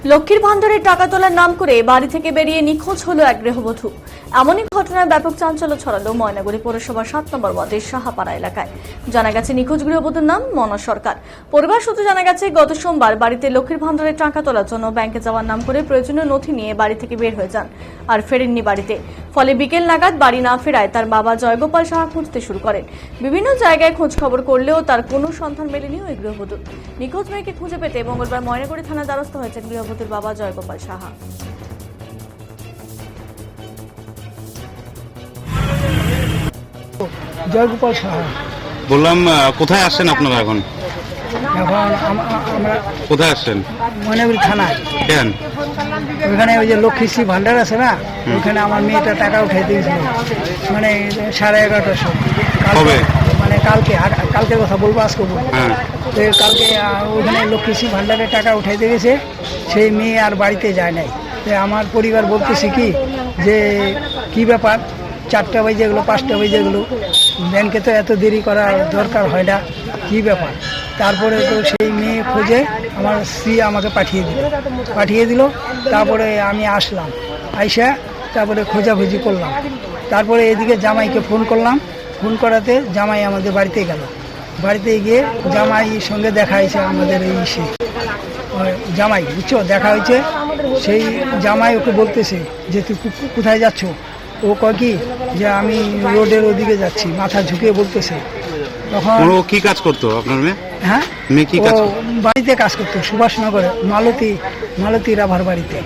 লক্ষ্মীর ভান্ডারে টাকা তোলার নাম করে বাড়ি থেকে বেরিয়ে নিখোঁজ হলো এক গৃহবধূ। এমনই ঘটনায় ব্যাপক চাঞ্চল্য ছড়ালো ময়নাগুড়ি পৌরসভার 7 নম্বর ওয়ার্ডের সাহাপাড়া এলাকায়। জানা গেছে নিখোঁজ গৃহবধূর নাম মনা সরকার। পরিবার সূত্রে জানা গেছে গত সোমবার বাড়িতে লক্ষ্মীর ভান্ডারে টাকা তোলার জন্য ব্যাংকে যাওয়ার নাম করে প্রয়োজনীয় নথি নিয়ে বাড়ি থেকে বের হয়ে যান আর ফেরেননি বাড়িতে। ফলে বিকেল নাগাদ বাড়ি না ফেরায় তার বাবা জয়গোপাল সাহা খুঁজতে শুরু করেন। বিভিন্ন জায়গায় খোঁজ খবর করলেও তার কোনো সন্ধান মেলেনি ওই গৃহবধূ। নিখোঁজ মেয়েকে খুঁজে পেতে মঙ্গলবার ময়নাগুড়ি থানার দ্বারস্থ হয়েছেন গৃহবধূর বাবা জয়গোপাল সাহা। জয়গোপাল সাহা বললাম, কোথায় আসছেন আপনারা এখন? আমরা কোথায় আসছেন? ময়নাগুড়ি থানায়। কেন? ওইখানে ওই যে লক্ষ্মীশ্রী ভান্ডার আছে না, ওইখানে আমার মেয়েটা টাকা উঠাই দিয়েছিল, মানে 11:30টার সময়। কবে? মানে কালকের কথা বলবো, আজকে বলবো। হ্যাঁ। তো কালকে ওইখানে লক্ষ্মীশ্রী ভান্ডারে টাকা উঠাইতে গেছে, সেই মেয়ে আর বাড়িতে যায় নাই। তো আমার পরিবার বলতেছে যে কি ব্যাপার, 4টা বাজে গেলো, 5টা বাজে গেলো, ব্যাংকে তো এত দেরি করা দরকার হয় না, কি ব্যাপার? তারপরে তো সেই মেয়ে খোঁজে আমার স্ত্রী আমাকে পাঠিয়ে দিল। তারপরে আমি আসলাম, আইসা তারপরে খোঁজাখুঁজি করলাম। তারপরে এদিকে জামাইকে ফোন করলাম, ফোন করাতে জামাই আমাদের বাড়িতে গেল। বাড়িতে গিয়ে জামাইয়ের সঙ্গে দেখা হয়েছে, আমাদের এই জামাই, বুঝছো, দেখা হয়েছে। সেই জামাই ওকে বলতেছে যে তুই কোথায় যাচ্ছ? ও কয় কি যে আমি রোডের ওদিকে যাচ্ছি, মাথা ঝুঁকিয়ে বলতেছে। তখন ও কি কাজ করতো আপনার মেয়ে? হ্যাঁ, মেয়ে কি কাজ করতো? বাড়িতে কাজ করতো, সুভাষনগরে মালতী রাভার বাড়িতে।